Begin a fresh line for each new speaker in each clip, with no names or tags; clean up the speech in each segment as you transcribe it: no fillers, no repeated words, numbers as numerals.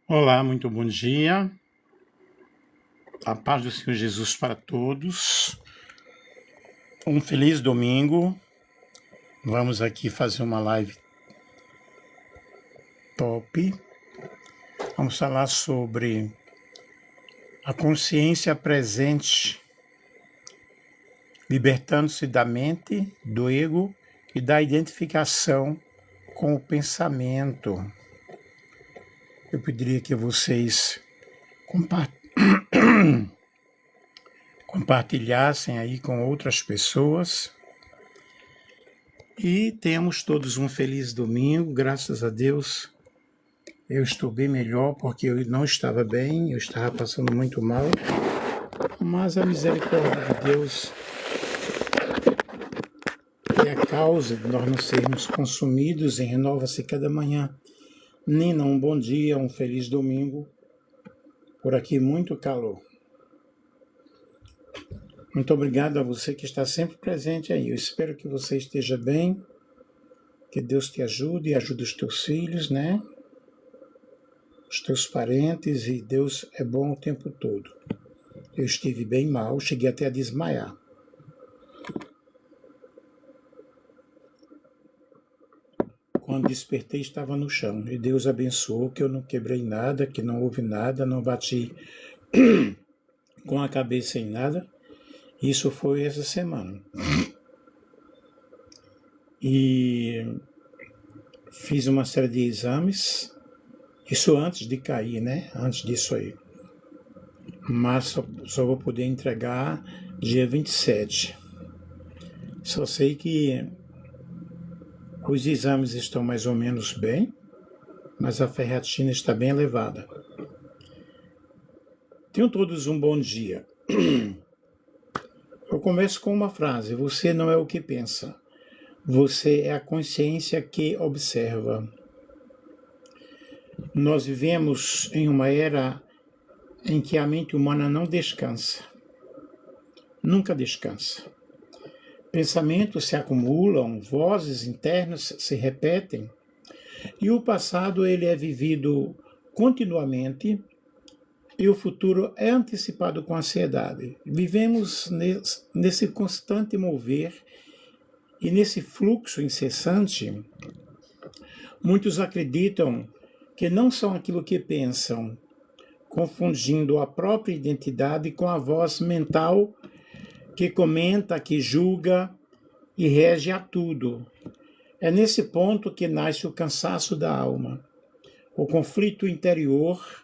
Olá, muito bom dia. A paz do Senhor Jesus para todos. Um feliz domingo. Vamos aqui fazer uma live top. Vamos falar sobre a consciência presente, libertando-se da mente, do ego e da identificação com o pensamento. Eu pediria que vocês compartilhassem aí com outras pessoas. E tenhamos todos um feliz domingo, graças a Deus. Eu estou bem melhor porque eu não estava bem, eu estava passando muito mal, mas a misericórdia de Deus é a causa de nós não sermos consumidos em renova-se cada manhã. Nina, um bom dia, um feliz domingo. Por aqui muito calor. Muito obrigado a você que está sempre presente aí. Eu espero que você esteja bem, que Deus te ajude e ajude os teus filhos, né? Os teus parentes, e Deus é bom o tempo todo. Eu estive bem mal, cheguei até a desmaiar. Quando despertei, estava no chão. E Deus abençoou que eu não quebrei nada, que não houve nada, não bati com a cabeça em nada. Isso foi essa semana. E fiz uma série de exames, isso antes de cair, né? Antes disso aí. Mas só vou poder entregar dia 27. Só sei que os exames estão mais ou menos bem, mas a ferritina está bem elevada. Tenham todos um bom dia. Eu começo com uma frase: você não é o que pensa, você é a consciência que observa. Nós vivemos em uma era em que a mente humana não descansa. Nunca descansa. Pensamentos se acumulam, vozes internas se repetem, e o passado ele é vivido continuamente e o futuro é antecipado com ansiedade. Vivemos nesse constante mover e nesse fluxo incessante. Muitos acreditam que não são aquilo que pensam, confundindo a própria identidade com a voz mental que comenta, que julga e rege a tudo. É nesse ponto que nasce o cansaço da alma, o conflito interior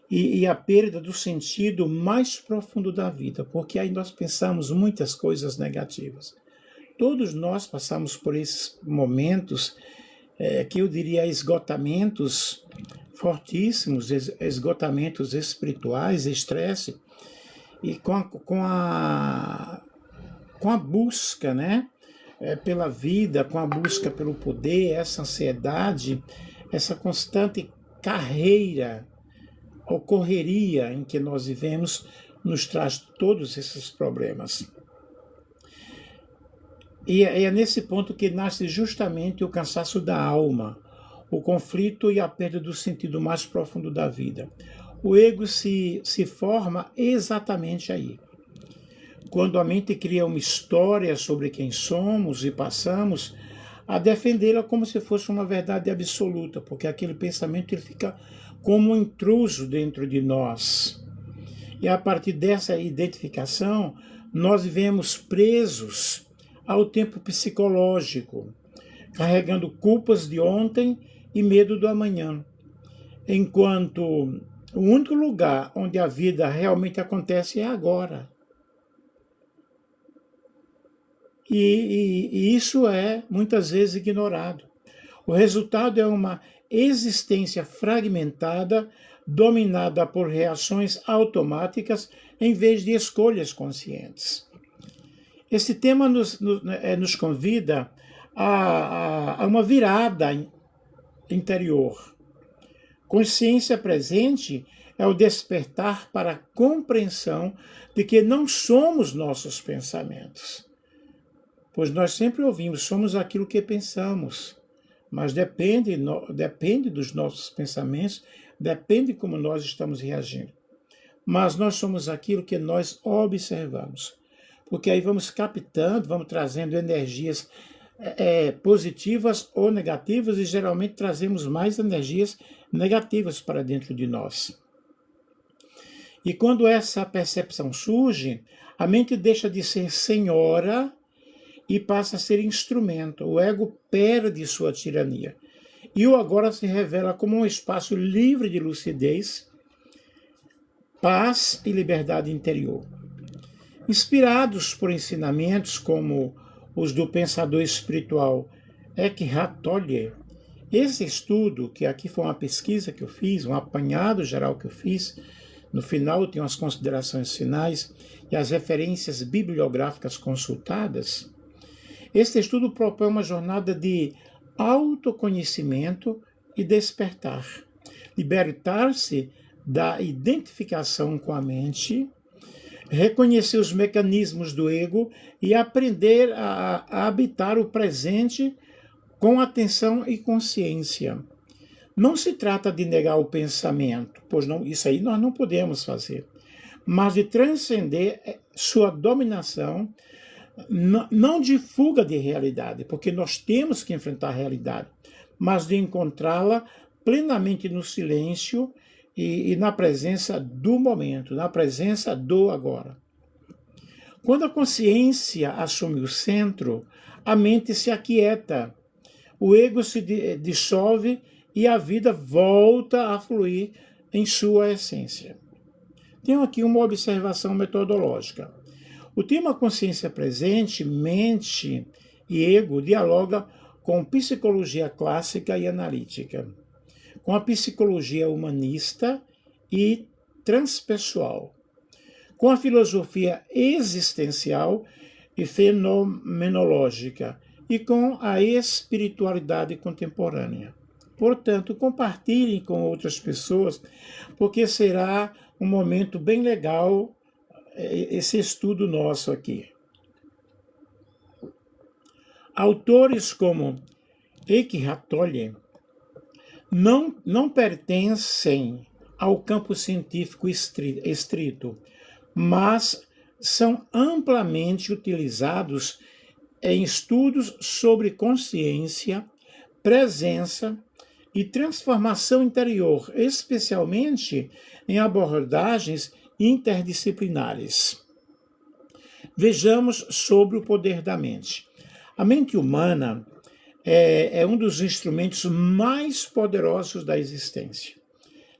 e a perda do sentido mais profundo da vida, porque aí nós pensamos muitas coisas negativas. Todos nós passamos por esses momentos que eu diria esgotamentos fortíssimos, esgotamentos espirituais, estresse, e com a busca, né, pela vida, com a busca pelo poder, essa ansiedade, essa constante carreira ou correria em que nós vivemos, nos traz todos esses problemas. E é nesse ponto que nasce justamente o cansaço da alma, o conflito e a perda do sentido mais profundo da vida. O ego se forma exatamente aí. Quando a mente cria uma história sobre quem somos e passamos a defendê-la como se fosse uma verdade absoluta, porque aquele pensamento ele fica como um intruso dentro de nós. E a partir dessa identificação, nós vivemos presos ao tempo psicológico, carregando culpas de ontem e medo do amanhã. Enquanto o único lugar onde a vida realmente acontece é agora. E isso é muitas vezes ignorado. O resultado é uma existência fragmentada, dominada por reações automáticas em vez de escolhas conscientes. Esse tema nos convida a uma virada interior, Consciência presente é o despertar para a compreensão de que não somos nossos pensamentos. Pois nós sempre ouvimos, somos aquilo que pensamos. Mas depende dos nossos pensamentos, depende como nós estamos reagindo. Mas nós somos aquilo que nós observamos. Porque aí vamos captando, vamos trazendo energias positivas ou negativas, e geralmente trazemos mais energias negativas para dentro de nós. E quando essa percepção surge, a mente deixa de ser senhora e passa a ser instrumento. O ego perde sua tirania. E o agora se revela como um espaço livre de lucidez, paz e liberdade interior. Inspirados por ensinamentos como os do pensador espiritual Eckhart Tolle, esse estudo, que aqui foi uma pesquisa que eu fiz, um apanhado geral que eu fiz, no final tem as considerações finais e as referências bibliográficas consultadas. Este estudo propõe uma jornada de autoconhecimento e despertar. Libertar-se da identificação com a mente, reconhecer os mecanismos do ego e aprender a habitar o presente com atenção e consciência. Não se trata de negar o pensamento, pois não, isso aí nós não podemos fazer, mas de transcender sua dominação, não de fuga de realidade, porque nós temos que enfrentar a realidade, mas de encontrá-la plenamente no silêncio e na presença do momento, na presença do agora. Quando a consciência assume o centro, a mente se aquieta, o ego se dissolve e a vida volta a fluir em sua essência. Tenho aqui uma observação metodológica. O tema consciência presente, mente e ego dialoga com psicologia clássica e analítica, com a psicologia humanista e transpessoal, com a filosofia existencial e fenomenológica e com a espiritualidade contemporânea. Portanto, compartilhem com outras pessoas, porque será um momento bem legal esse estudo nosso aqui. Autores como Eckhart Tolle não pertencem ao campo científico estrito, mas são amplamente utilizados em estudos sobre consciência, presença e transformação interior, especialmente em abordagens interdisciplinares. Vejamos sobre o poder da mente. A mente humana é um dos instrumentos mais poderosos da existência.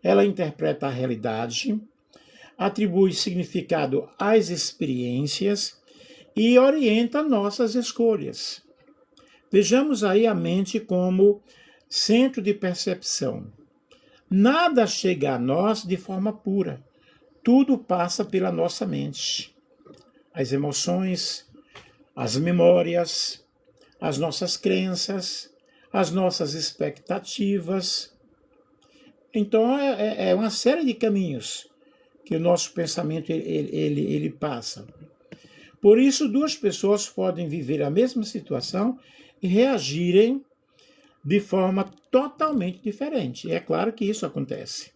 Ela interpreta a realidade, atribui significado às experiências e orienta nossas escolhas. Vejamos aí a mente como centro de percepção. Nada chega a nós de forma pura. Tudo passa pela nossa mente. As emoções, as memórias, as nossas crenças, as nossas expectativas. Então, é uma série de caminhos que o nosso pensamento ele passa. Por isso, duas pessoas podem viver a mesma situação e reagirem de forma totalmente diferente. E é claro que isso acontece.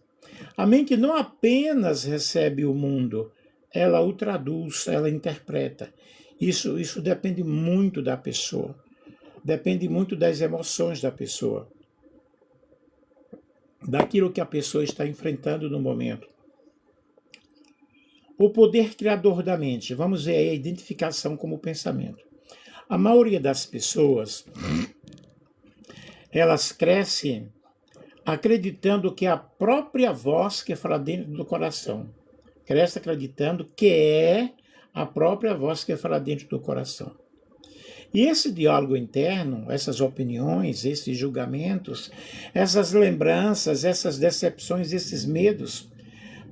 A mente não apenas recebe o mundo, ela o traduz, ela interpreta. Isso depende muito da pessoa. Depende muito das emoções da pessoa. Daquilo que a pessoa está enfrentando no momento. O poder criador da mente. Vamos ver aí a identificação como pensamento. A maioria das pessoas, elas crescem acreditando que é a própria voz que fala dentro do coração. Cresce acreditando que é a própria voz que fala dentro do coração. E esse diálogo interno, essas opiniões, esses julgamentos, essas lembranças, essas decepções, esses medos,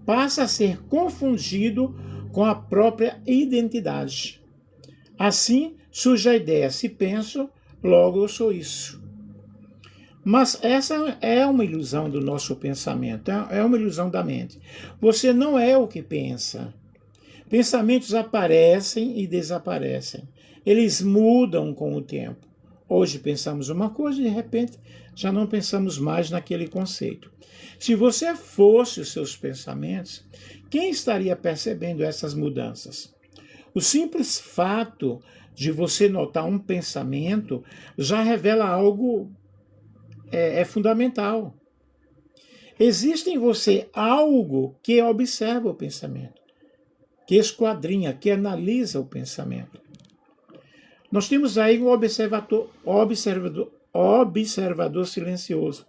passa a ser confundido com a própria identidade. Assim surge a ideia: se penso, logo eu sou isso. Mas essa é uma ilusão do nosso pensamento, é uma ilusão da mente. Você não é o que pensa. Pensamentos aparecem e desaparecem. Eles mudam com o tempo. Hoje pensamos uma coisa e de repente já não pensamos mais naquele conceito. Se você fosse os seus pensamentos, quem estaria percebendo essas mudanças? O simples fato de você notar um pensamento já revela algo fundamental. Existe em você algo que observa o pensamento, que esquadrinha, que analisa o pensamento. Nós temos aí um observador silencioso.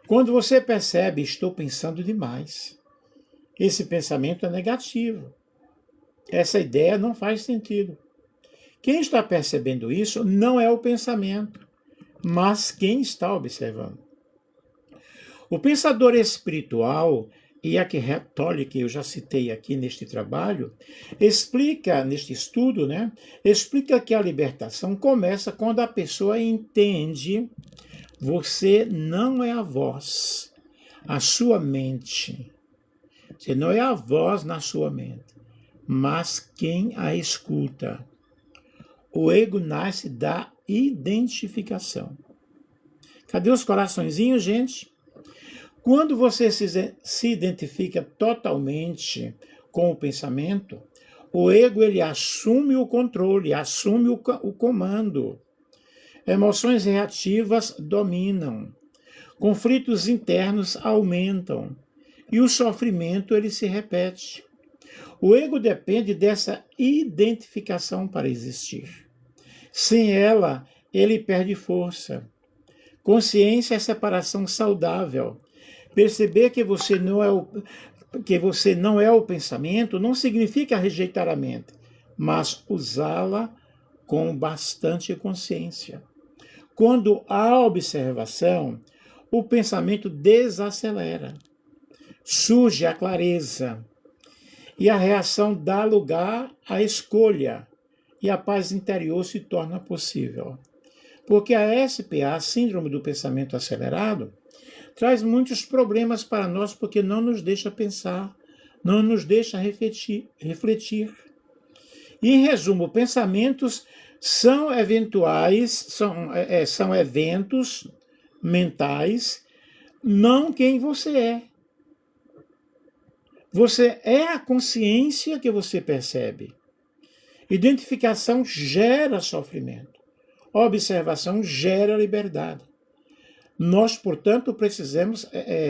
Quando você percebe, estou pensando demais, esse pensamento é negativo. Essa ideia não faz sentido. Quem está percebendo isso não é o pensamento, mas quem está observando. O pensador espiritual, Eckhart Tolle, que eu já citei aqui neste trabalho, explica, neste estudo, explica que a libertação começa quando a pessoa entende: você não é a voz, a sua mente. Você não é a voz na sua mente, mas quem a escuta. O ego nasce da identificação. Cadê os coraçõezinhos, gente? Quando você se identifica totalmente com o pensamento, o ego ele assume o controle, assume o comando. Emoções reativas dominam. Conflitos internos aumentam. E o sofrimento ele se repete. O ego depende dessa identificação para existir. Sem ela, ele perde força. Consciência é separação saudável. Perceber que você não é o pensamento não significa rejeitar a mente, mas usá-la com bastante consciência. Quando há observação, o pensamento desacelera. Surge a clareza. E a reação dá lugar à escolha. E a paz interior se torna possível. Porque a SPA, Síndrome do Pensamento Acelerado, traz muitos problemas para nós porque não nos deixa pensar, não nos deixa refletir. E, em resumo, pensamentos são são eventos mentais, não quem você é. Você é a consciência que você percebe. Identificação gera sofrimento. Observação gera liberdade. Nós, portanto, precisamos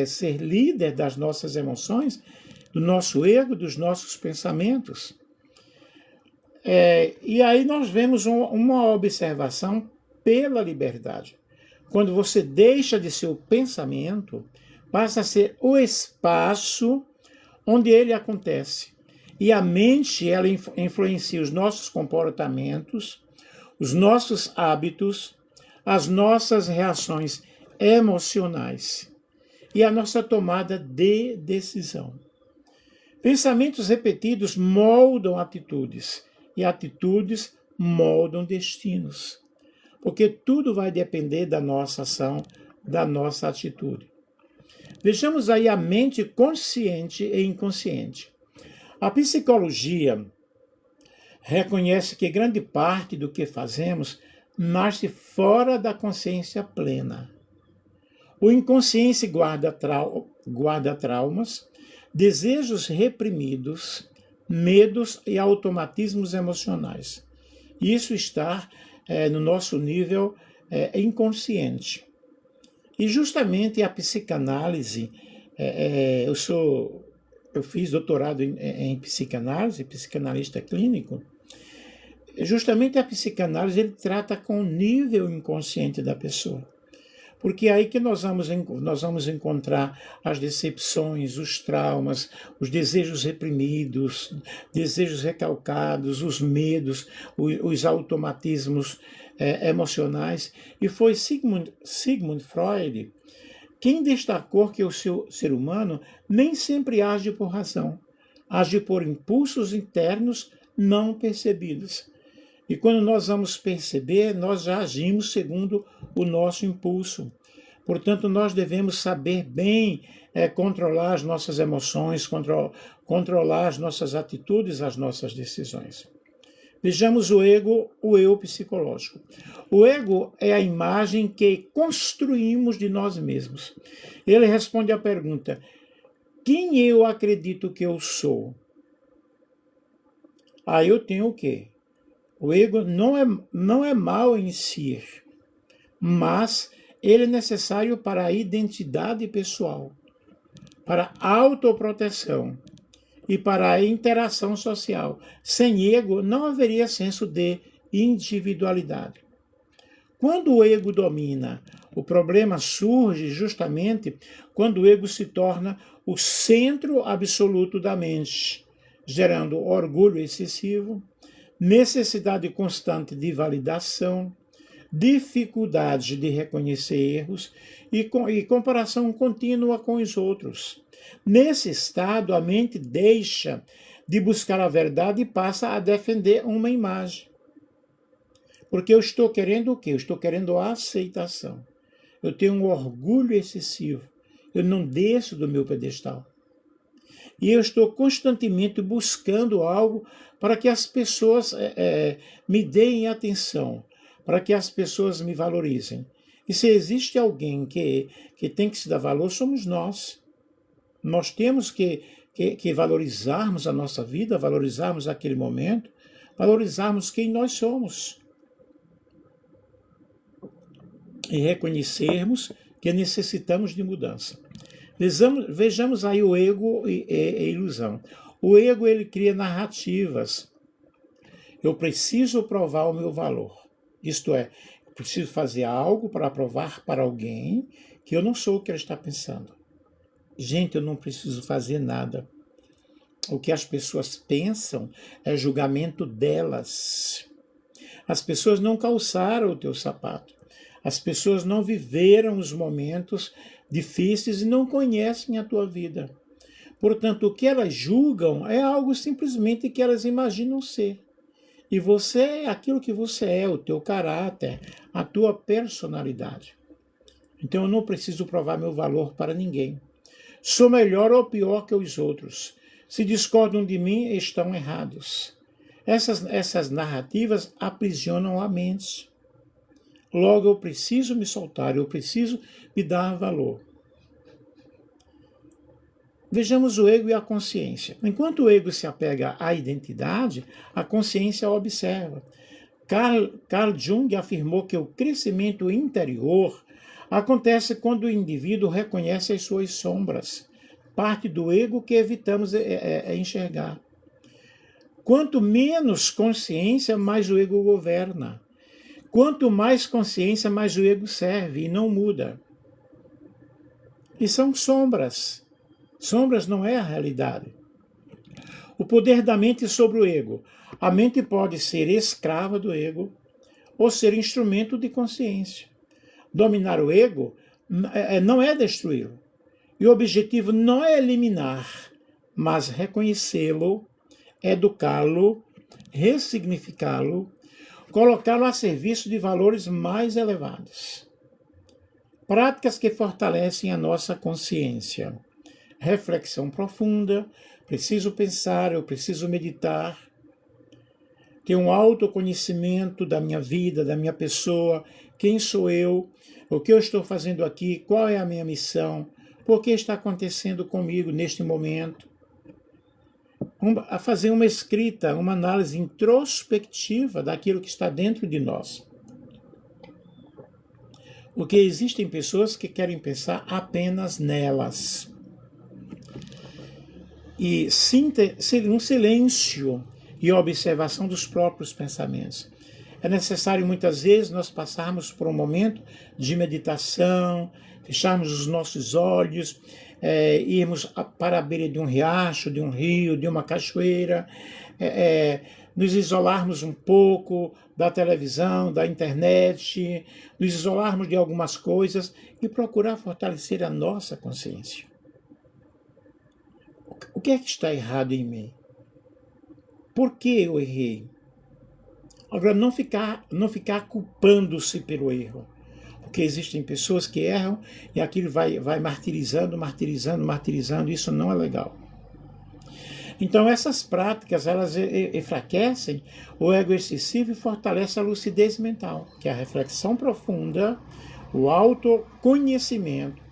ser líder das nossas emoções, do nosso ego, dos nossos pensamentos. E aí nós vemos uma observação pela liberdade. Quando você deixa de ser o pensamento, passa a ser o espaço onde ele acontece. E a mente, ela influencia os nossos comportamentos, os nossos hábitos, as nossas reações emocionais e a nossa tomada de decisão. Pensamentos repetidos moldam atitudes e atitudes moldam destinos, porque tudo vai depender da nossa ação, da nossa atitude. Vejamos aí a mente consciente e inconsciente. A psicologia reconhece que grande parte do que fazemos nasce fora da consciência plena. O inconsciente guarda traumas, desejos reprimidos, medos e automatismos emocionais. Isso está no nosso nível inconsciente. E justamente a psicanálise, eu fiz doutorado em psicanálise, psicanalista clínico. Justamente a psicanálise ele trata com o nível inconsciente da pessoa. Porque é aí que nós vamos encontrar as decepções, os traumas, os desejos reprimidos, desejos recalcados, os medos, os automatismos emocionais. E foi Sigmund Freud quem destacou que o ser humano nem sempre age por razão, age por impulsos internos não percebidos. E quando nós vamos perceber, nós já agimos segundo o nosso impulso. Portanto, nós devemos saber bem controlar as nossas emoções, controlar as nossas atitudes, as nossas decisões. Vejamos o ego, o eu psicológico. O ego é a imagem que construímos de nós mesmos. Ele responde à pergunta: quem eu acredito que eu sou? Aí eu tenho o quê? O ego não é mal em si, mas ele é necessário para a identidade pessoal, para a autoproteção e para a interação social. Sem ego, não haveria senso de individualidade. Quando o ego domina, o problema surge justamente quando o ego se torna o centro absoluto da mente, gerando orgulho excessivo, necessidade constante de validação, dificuldade de reconhecer erros e comparação contínua com os outros. Nesse estado, a mente deixa de buscar a verdade e passa a defender uma imagem. Porque eu estou querendo o quê? Eu estou querendo a aceitação. Eu tenho um orgulho excessivo. Eu não desço do meu pedestal. E eu estou constantemente buscando algo para que as pessoas me deem atenção, para que as pessoas me valorizem. E se existe alguém que tem que se dar valor, somos nós. Nós temos que valorizarmos a nossa vida, valorizarmos aquele momento, valorizarmos quem nós somos. E reconhecermos que necessitamos de mudança. Vejamos aí o ego e a ilusão. O ego, ele cria narrativas. Eu preciso provar o meu valor. Isto é, eu preciso fazer algo para provar para alguém que eu não sou o que ele está pensando. Gente, eu não preciso fazer nada. O que as pessoas pensam é julgamento delas. As pessoas não calçaram o teu sapato. As pessoas não viveram os momentos difíceis e não conhecem a tua vida. Portanto, o que elas julgam é algo simplesmente que elas imaginam ser. E você é aquilo que você é, o teu caráter, a tua personalidade. Então eu não preciso provar meu valor para ninguém. Sou melhor ou pior que os outros. Se discordam de mim, estão errados. Essas narrativas aprisionam a mente. Logo, eu preciso me soltar, eu preciso me dar valor. Vejamos o ego e a consciência. Enquanto o ego se apega à identidade, a consciência a observa. Carl Jung afirmou que o crescimento interior acontece quando o indivíduo reconhece as suas sombras, parte do ego que evitamos enxergar. Quanto menos consciência, mais o ego governa. Quanto mais consciência, mais o ego serve e não muda. E são sombras. Sombras não é a realidade. O poder da mente sobre o ego. A mente pode ser escrava do ego ou ser instrumento de consciência. Dominar o ego não é destruí-lo. E o objetivo não é eliminar, mas reconhecê-lo, educá-lo, ressignificá-lo, colocá-lo a serviço de valores mais elevados. Práticas que fortalecem a nossa consciência. Reflexão profunda, preciso pensar, eu preciso meditar, ter um autoconhecimento da minha vida, da minha pessoa, quem sou eu, o que eu estou fazendo aqui, qual é a minha missão, por que está acontecendo comigo neste momento. A fazer uma escrita, uma análise introspectiva daquilo que está dentro de nós. Porque existem pessoas que querem pensar apenas nelas. E um silêncio e observação dos próprios pensamentos. É necessário muitas vezes nós passarmos por um momento de meditação, fecharmos os nossos olhos, irmos para a beira de um riacho, de um rio, de uma cachoeira, nos isolarmos um pouco da televisão, da internet, nos isolarmos de algumas coisas e procurar fortalecer a nossa consciência. O que é que está errado em mim? Por que eu errei? Agora, não ficar culpando-se pelo erro. Porque existem pessoas que erram e aquilo vai martirizando, martirizando, martirizando, isso não é legal. Então essas práticas, elas enfraquecem o ego excessivo e fortalecem a lucidez mental, que é a reflexão profunda, o autoconhecimento,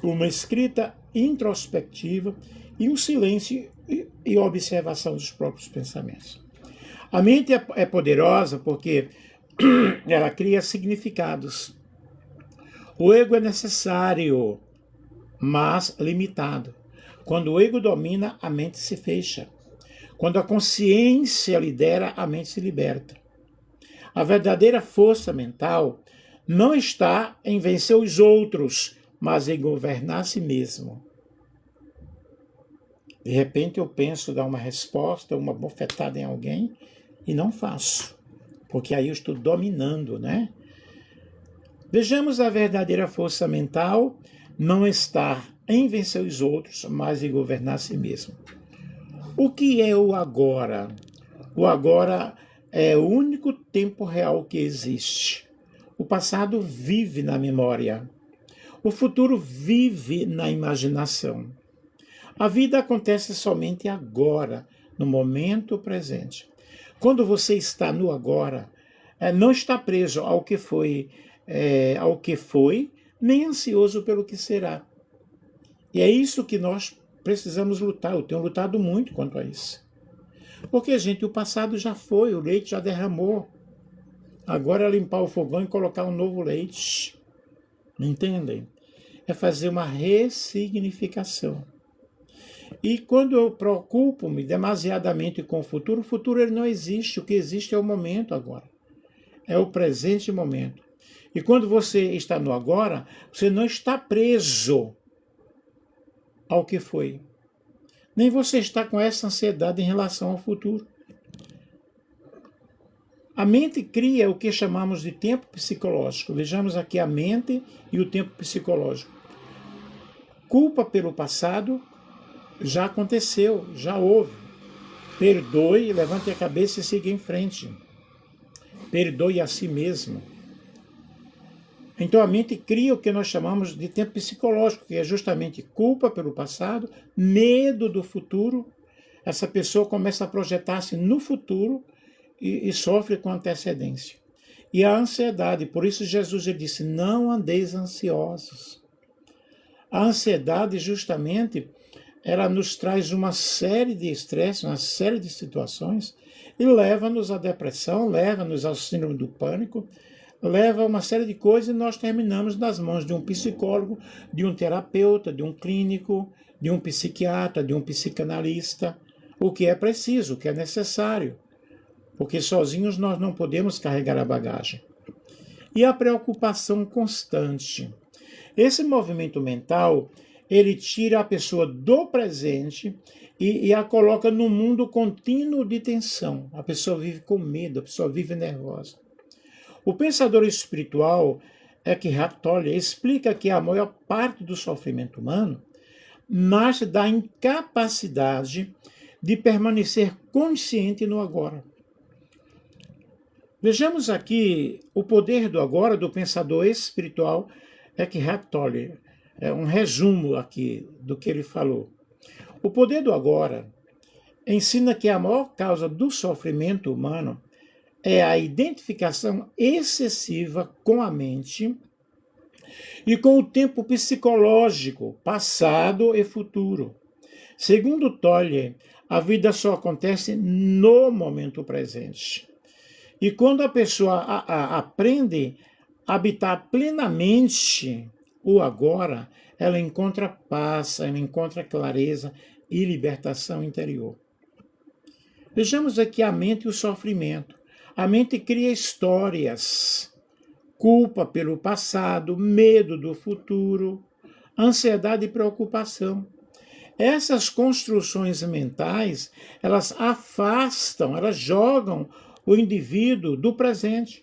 uma escrita introspectiva e um silêncio e observação dos próprios pensamentos. A mente é poderosa porque ela cria significados. O ego é necessário, mas limitado. Quando o ego domina, a mente se fecha. Quando a consciência lidera, a mente se liberta. A verdadeira força mental não está em vencer os outros, mas em governar a si mesmo. De repente eu penso dar uma resposta, uma bofetada em alguém e não faço, porque aí eu estou dominando, né? Vejamos, a verdadeira força mental não está em vencer os outros, mas em governar a si mesmo. O que é o agora? O agora é o único tempo real que existe. O passado vive na memória. O futuro vive na imaginação. A vida acontece somente agora, no momento presente. Quando você está no agora, não está preso ao que foi, nem ansioso pelo que será. E é isso que nós precisamos lutar. Eu tenho lutado muito quanto a isso. Porque, gente, o passado já foi, o leite já derramou. Agora é limpar o fogão e colocar um novo leite. Entendem? É fazer uma ressignificação. E quando eu preocupo-me demasiadamente com o futuro ele não existe. O que existe é o momento agora. É o presente momento. E quando você está no agora, você não está preso ao que foi. Nem você está com essa ansiedade em relação ao futuro. A mente cria o que chamamos de tempo psicológico. Vejamos aqui a mente e o tempo psicológico. Culpa pelo passado já aconteceu, já houve. Perdoe, levante a cabeça e siga em frente. Perdoe a si mesmo. Então a mente cria o que nós chamamos de tempo psicológico, que é justamente culpa pelo passado, medo do futuro. Essa pessoa começa a projetar-se no futuro e sofre com antecedência. E a ansiedade, por isso Jesus disse, não andeis ansiosos. A ansiedade justamente, ela nos traz uma série de estresses, uma série de situações, e leva-nos à depressão, leva-nos ao síndrome do pânico, leva a uma série de coisas e nós terminamos nas mãos de um psicólogo, de um terapeuta, de um clínico, de um psiquiatra, de um psicanalista, o que é preciso, o que é necessário, porque sozinhos nós não podemos carregar a bagagem. E a preocupação constante. Esse movimento mental, ele tira a pessoa do presente e a coloca num mundo contínuo de tensão. A pessoa vive com medo, a pessoa vive nervosa. O pensador espiritual Eckhart Tolle explica que a maior parte do sofrimento humano nasce da incapacidade de permanecer consciente no agora. Vejamos aqui o poder do agora do pensador espiritual Eckhart Tolle. É um resumo aqui do que ele falou. O poder do agora ensina que a maior causa do sofrimento humano é a identificação excessiva com a mente e com o tempo psicológico, passado e futuro. Segundo Tolle, a vida só acontece no momento presente. E quando a pessoa aprende a habitar plenamente o agora, ela encontra paz, ela encontra clareza e libertação interior. Vejamos aqui a mente e o sofrimento. A mente cria histórias, culpa pelo passado, medo do futuro, ansiedade e preocupação. Essas construções mentais, elas afastam, elas jogam o indivíduo do presente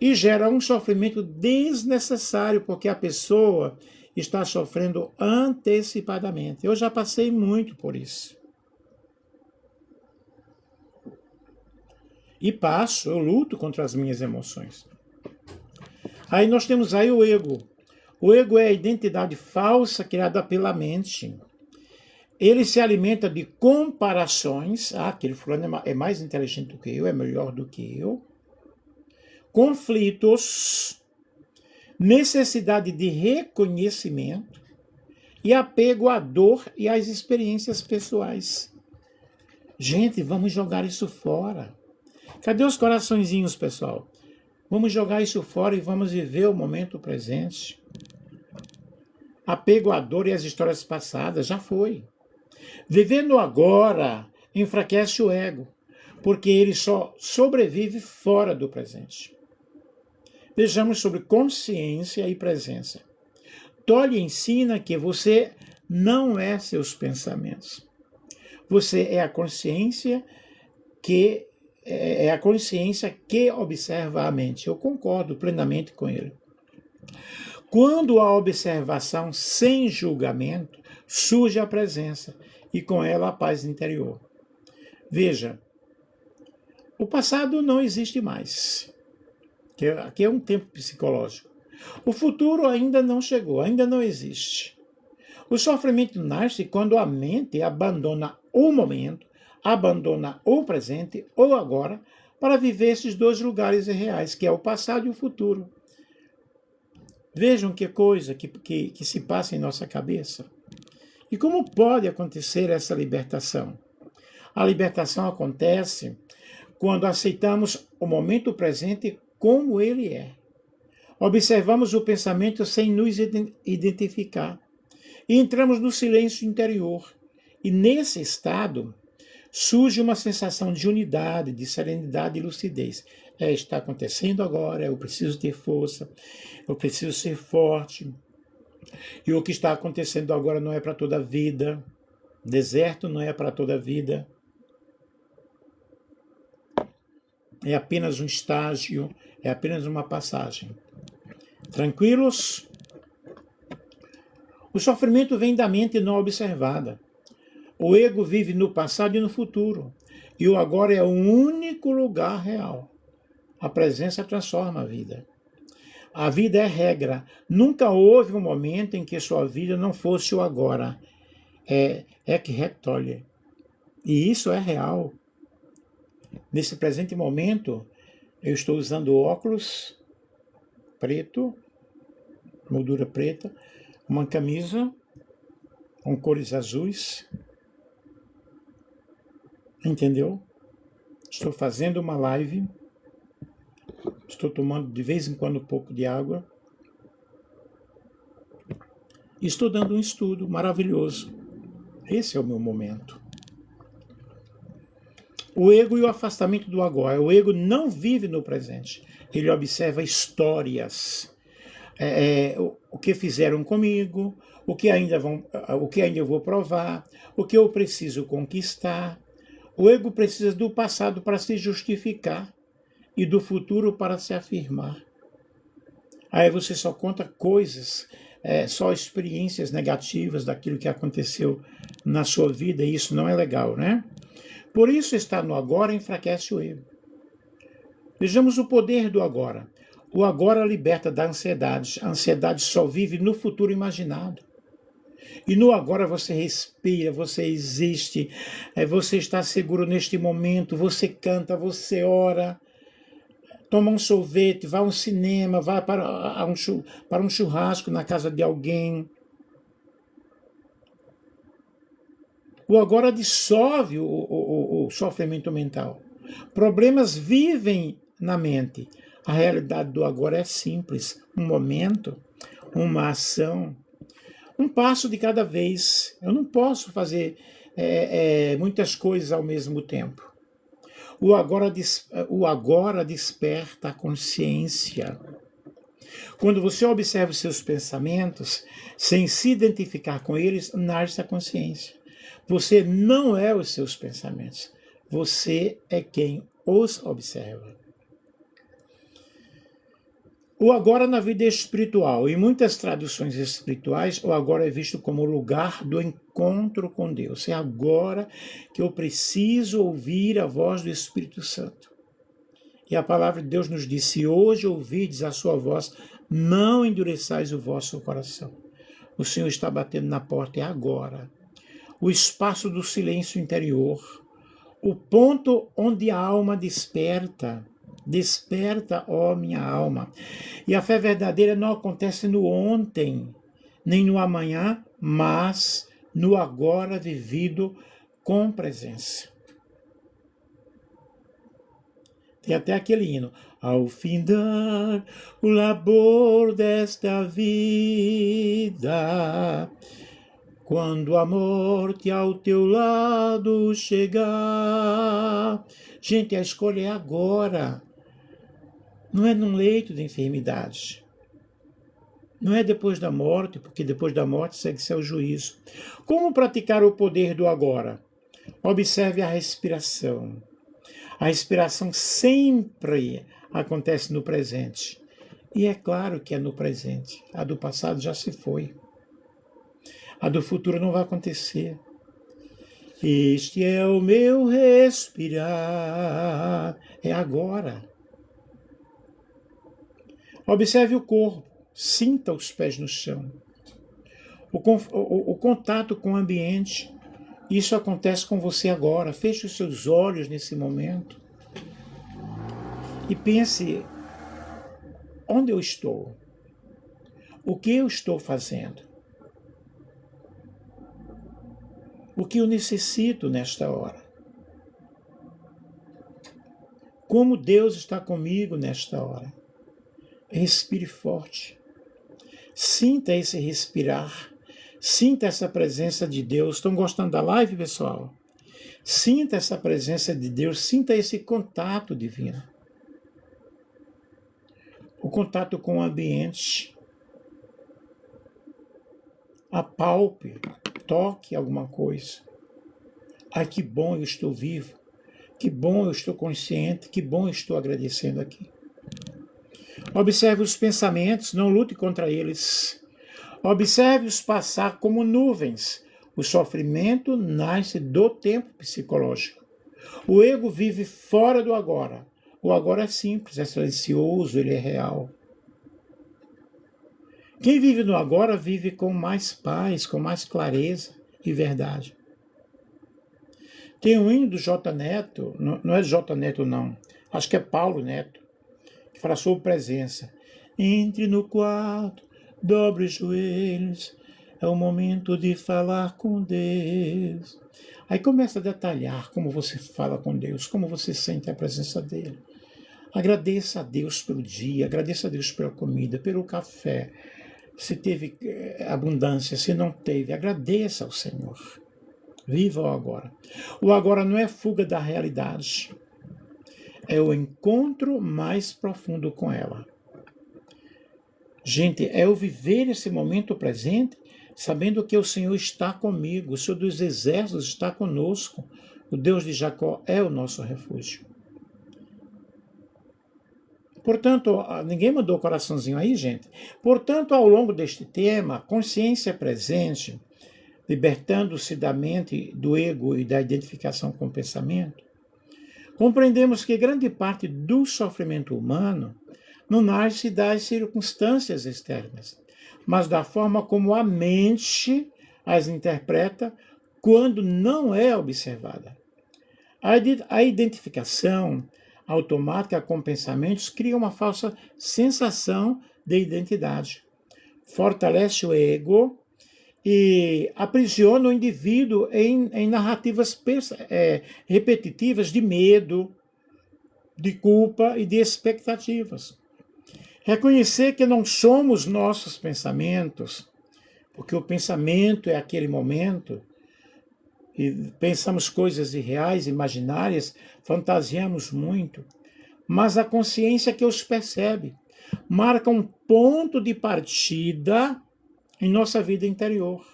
e geram um sofrimento desnecessário, porque a pessoa está sofrendo antecipadamente. Eu já passei muito por isso. E passo, eu luto contra as minhas emoções. Aí nós temos aí o ego. O ego é a identidade falsa criada pela mente. Ele se alimenta de comparações. Aquele fulano é mais inteligente do que eu, é melhor do que eu. Conflitos, necessidade de reconhecimento e apego à dor e às experiências pessoais. Gente, vamos jogar isso fora. Cadê os coraçõezinhos, pessoal? Vamos jogar isso fora e vamos viver o momento presente. Apego à dor e às histórias passadas, já foi. Vivendo agora enfraquece o ego, porque ele só sobrevive fora do presente. Vejamos sobre consciência e presença. Tolle ensina que você não é seus pensamentos. Você é a consciência que observa a mente. Eu concordo plenamente com ele. Quando a observação sem julgamento, surge a presença e com ela a paz interior. Veja, o passado não existe mais, que é um tempo psicológico. O futuro ainda não chegou, ainda não existe. O sofrimento nasce quando a mente abandona o momento, abandona o presente ou agora para viver esses dois lugares reais, que é o passado e o futuro. Vejam que coisa que se passa em nossa cabeça. E como pode acontecer essa libertação? A libertação acontece quando aceitamos o momento presente como ele é. Observamos o pensamento sem nos identificar. E entramos no silêncio interior. E nesse estado surge uma sensação de unidade, de serenidade e lucidez. Está acontecendo agora, eu preciso ter força, eu preciso ser forte. E o que está acontecendo agora não é para toda a vida. Deserto não é para toda a vida. É apenas um estágio, é apenas uma passagem. Tranquilos? O sofrimento vem da mente não observada. O ego vive no passado e no futuro. E o agora é o único lugar real. A presença transforma a vida. A vida é regra. Nunca houve um momento em que sua vida não fosse o agora. É Eckhart Tolle. E isso é real. Nesse presente momento, eu estou usando óculos preto, moldura preta, uma camisa com cores azuis. Entendeu? Estou fazendo uma live. Estou tomando de vez em quando um pouco de água. E estou dando um estudo maravilhoso. Esse é o meu momento. O ego e o afastamento do agora. O ego não vive no presente. Ele observa histórias. O que fizeram comigo, o que ainda eu vou provar, o que eu preciso conquistar. O ego precisa do passado para se justificar e do futuro para se afirmar. Aí você só conta coisas, só experiências negativas daquilo que aconteceu na sua vida, e isso não é legal, né? Por isso, estar no agora enfraquece o ego. Vejamos o poder do agora. O agora liberta da ansiedade. A ansiedade só vive no futuro imaginado. E no agora você respira, você existe, você está seguro neste momento, você canta, você ora, toma um sorvete, vai a um cinema, vai para um churrasco na casa de alguém. O agora dissolve o sofrimento mental. Problemas vivem na mente. A realidade do agora é simples. Um momento, uma ação, um passo de cada vez. Eu não posso fazer muitas coisas ao mesmo tempo. O agora desperta a consciência. Quando você observa os seus pensamentos, sem se identificar com eles, nasce a consciência. Você não é os seus pensamentos. Você é quem os observa. O agora na vida espiritual. Em muitas traduções espirituais, o agora é visto como o lugar do encontro com Deus. É agora que eu preciso ouvir a voz do Espírito Santo. E a palavra de Deus nos diz: se hoje ouvirdes a sua voz, Não endureçais o vosso coração. O Senhor está batendo na porta, é agora. O espaço do silêncio interior, o ponto onde a alma desperta. Desperta, ó minha alma. E a fé verdadeira não acontece no ontem, nem no amanhã, mas no agora vivido com presença. Tem até aquele hino. Ao findar o labor desta vida, quando a morte ao teu lado chegar. Gente, a escolha é agora. Não é num leito de enfermidade. Não é depois da morte, porque depois da morte segue-se ao juízo. Como praticar o poder do agora? Observe a respiração. A respiração sempre acontece no presente. E é claro que é no presente. A do passado já se foi. A do futuro não vai acontecer. Este é o meu respirar. É agora. Observe o corpo. Sinta os pés no chão. O contato com o ambiente. Isso acontece com você agora. Feche os seus olhos nesse momento. E pense, onde eu estou? O que eu estou fazendo? O que eu necessito nesta hora? Como Deus está comigo nesta hora? Respire forte. Sinta esse respirar. Sinta essa presença de Deus. Estão gostando da live, pessoal? Sinta essa presença de Deus. Sinta esse contato divino. O contato com o ambiente. Apalpe, toque alguma coisa. Ai, que bom eu estou vivo. Que bom eu estou consciente. Que bom eu estou agradecendo aqui. Observe os pensamentos, não lute contra eles. Observe-os passar como nuvens. O sofrimento nasce do tempo psicológico. O ego vive fora do agora. O agora é simples, é silencioso, ele é real. Quem vive no agora vive com mais paz, com mais clareza e verdade. Tem um hino do J. Neto, não é J. Neto não, acho que é Paulo Neto, que fala sobre presença. Entre no quarto, dobre os joelhos, é o momento de falar com Deus. Aí começa a detalhar como você fala com Deus, como você sente a presença dele. Agradeça a Deus pelo dia, agradeça a Deus pela comida, pelo café. Se teve abundância, se não teve, agradeça ao Senhor. Viva o agora. O agora não é fuga da realidade. É o encontro mais profundo com ela. Gente, é o viver esse momento presente, sabendo que o Senhor está comigo, o Senhor dos exércitos está conosco. O Deus de Jacó é o nosso refúgio. Portanto, ninguém mandou o coraçãozinho aí, gente? Portanto, ao longo deste tema, consciência presente, libertando-se da mente, do ego e da identificação com o pensamento, compreendemos que grande parte do sofrimento humano não nasce das circunstâncias externas, mas da forma como a mente as interpreta quando não é observada. A identificação automática com pensamentos cria uma falsa sensação de identidade, fortalece o ego e aprisiona o indivíduo em narrativas repetitivas de medo, de culpa e de expectativas. Reconhecer que não somos nossos pensamentos, porque o pensamento é aquele momento, e pensamos coisas irreais, imaginárias, fantasiamos muito, mas a consciência que os percebe marca um ponto de partida em nossa vida interior.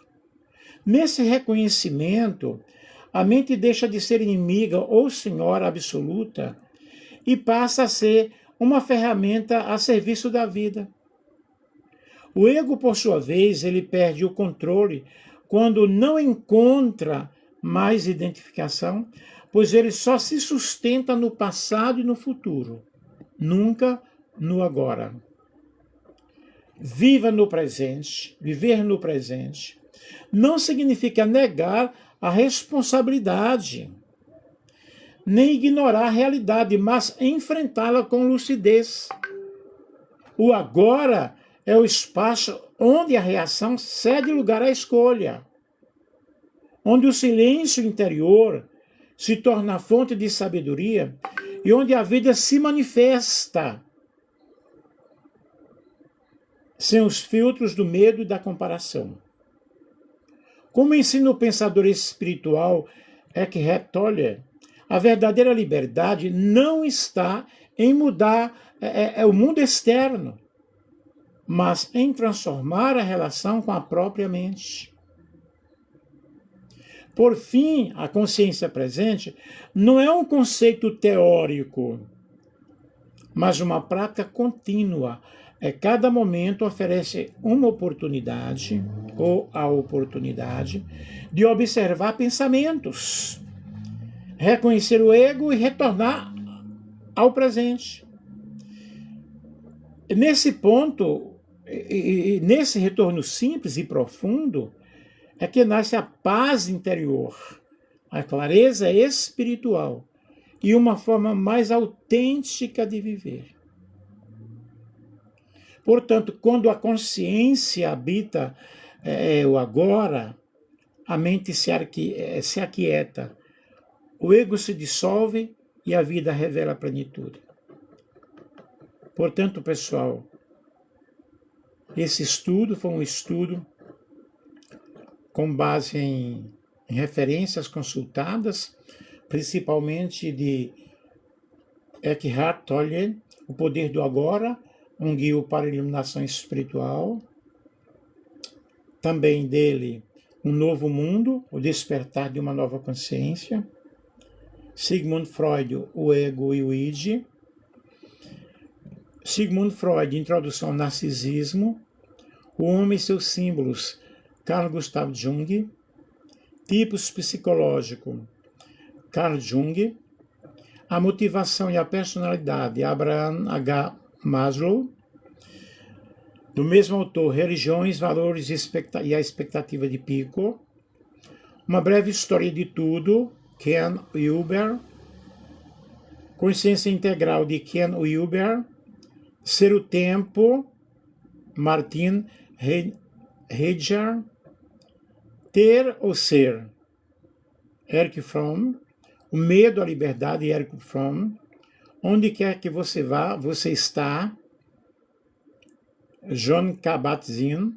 Nesse reconhecimento, a mente deixa de ser inimiga ou senhora absoluta e passa a ser uma ferramenta a serviço da vida. O ego, por sua vez, ele perde o controle quando não encontra mais identificação, pois ele só se sustenta no passado e no futuro, nunca no agora. viva no presente, viver no presente, não significa negar a responsabilidade, nem ignorar a realidade, mas enfrentá-la com lucidez. O agora é o espaço onde a reação cede lugar à escolha, onde o silêncio interior se torna fonte de sabedoria e onde a vida se manifesta sem os filtros do medo e da comparação. Como ensina o pensador espiritual Eckhart Tolle, a verdadeira liberdade não está em mudar o mundo externo, mas em transformar a relação com a própria mente. Por fim, a consciência presente não é um conceito teórico, mas uma prática contínua. Cada momento oferece uma oportunidade, ou a oportunidade, de observar pensamentos, reconhecer o ego e retornar ao presente. Nesse ponto, e nesse retorno simples e profundo, é que nasce a paz interior, a clareza espiritual e uma forma mais autêntica de viver. Portanto, quando a consciência habita o agora, a mente se aquieta, o ego se dissolve e a vida revela a plenitude. Portanto, pessoal, esse estudo foi um estudo com base em referências consultadas, principalmente de Eckhart Tolle, O Poder do Agora, um guia para a iluminação espiritual. Também dele, Um Novo Mundo, o despertar de uma nova consciência. Sigmund Freud, O Ego e o Id. Sigmund Freud, Introdução ao Narcisismo. O Homem e seus Símbolos, Carl Gustav Jung. Tipos Psicológicos, Carl Jung. A Motivação e a Personalidade, Abraham H. Maslow. Do mesmo autor, Religiões, Valores e a Expectativa de Pico. Uma Breve História de Tudo, Ken Wilber. Consciência Integral, de Ken Wilber. Ser o Tempo, Martin Heidegger. Ter ou Ser, Erich Fromm. O Medo à Liberdade, Erich Fromm. Onde quer que você vá, você está, John Kabat-Zinn.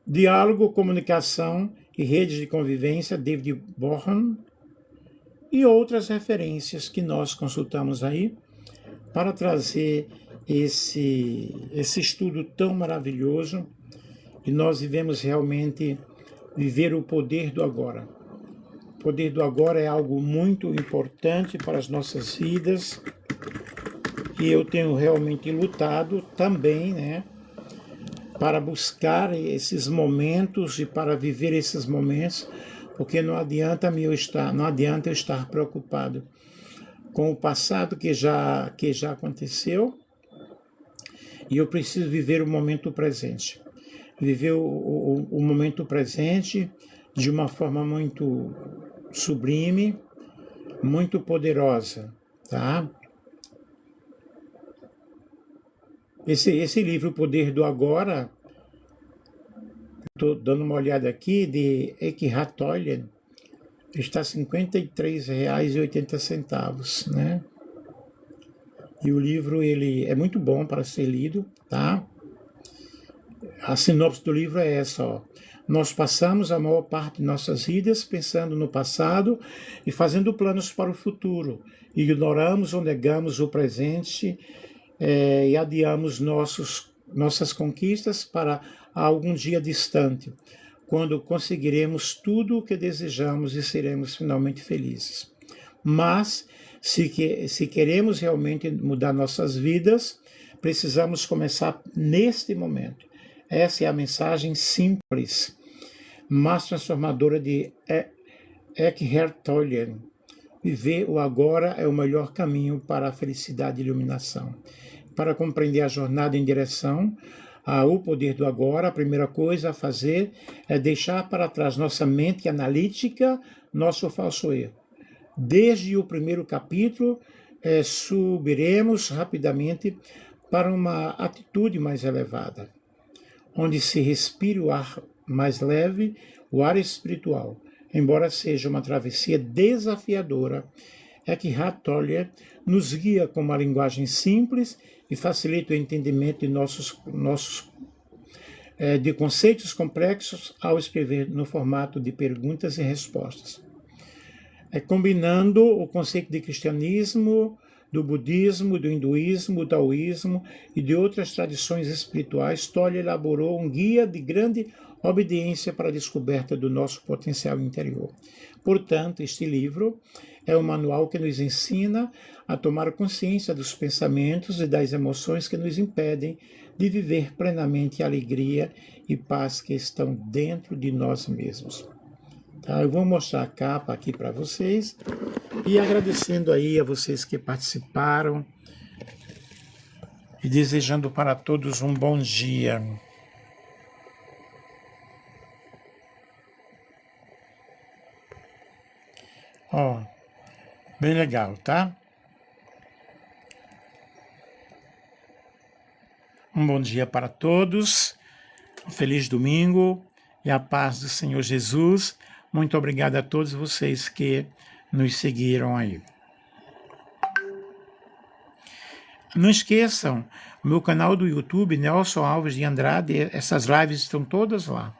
Diálogo, Comunicação e Redes de Convivência, David Bohm. E outras referências que nós consultamos aí para trazer esse estudo tão maravilhoso, e nós vivemos realmente viver o poder do agora. O poder do agora é algo muito importante para as nossas vidas, e eu tenho realmente lutado também, né, para buscar esses momentos e para viver esses momentos, porque não adianta eu estar preocupado com o passado que já aconteceu, e eu preciso viver o momento presente. Viver o momento presente de uma forma muito sublime, muito poderosa, tá? Esse livro, O Poder do Agora, estou dando uma olhada aqui, de Eckhart Tolle, está R$ 53,80, né? E o livro, ele é muito bom para ser lido, tá? A sinopse do livro é essa, ó. Nós passamos a maior parte de nossas vidas pensando no passado e fazendo planos para o futuro. Ignoramos ou negamos o presente e adiamos nossas conquistas para algum dia distante, quando conseguiremos tudo o que desejamos e seremos finalmente felizes. Mas, se queremos realmente mudar nossas vidas, precisamos começar neste momento. Essa é a mensagem simples, mas transformadora de Eckhart Tolle. Viver o agora é o melhor caminho para a felicidade e iluminação. Para compreender a jornada em direção O poder do agora, a primeira coisa a fazer é deixar para trás nossa mente analítica, nosso falso eu. Desde o primeiro capítulo, subiremos rapidamente para uma atitude mais elevada, onde se respire o ar mais leve, o ar espiritual. Embora seja uma travessia desafiadora, Eckhart Tolle nos guia com uma linguagem simples e facilita o entendimento de conceitos complexos ao escrever no formato de perguntas e respostas. Combinando o conceito de cristianismo, do budismo, do hinduísmo, do taoísmo e de outras tradições espirituais, Tolle elaborou um guia de grande obediência para a descoberta do nosso potencial interior. Portanto, este livro é um manual que nos ensina a tomar consciência dos pensamentos e das emoções que nos impedem de viver plenamente a alegria e paz que estão dentro de nós mesmos. Tá? Eu vou mostrar a capa aqui para vocês e agradecendo aí a vocês que participaram e desejando para todos um bom dia. Ó, bem legal, tá? Um bom dia para todos, um feliz domingo e a paz do Senhor Jesus. Muito obrigado a todos vocês que nos seguiram aí. Não esqueçam, o meu canal do YouTube, Nelson Alves de Andrade, essas lives estão todas lá.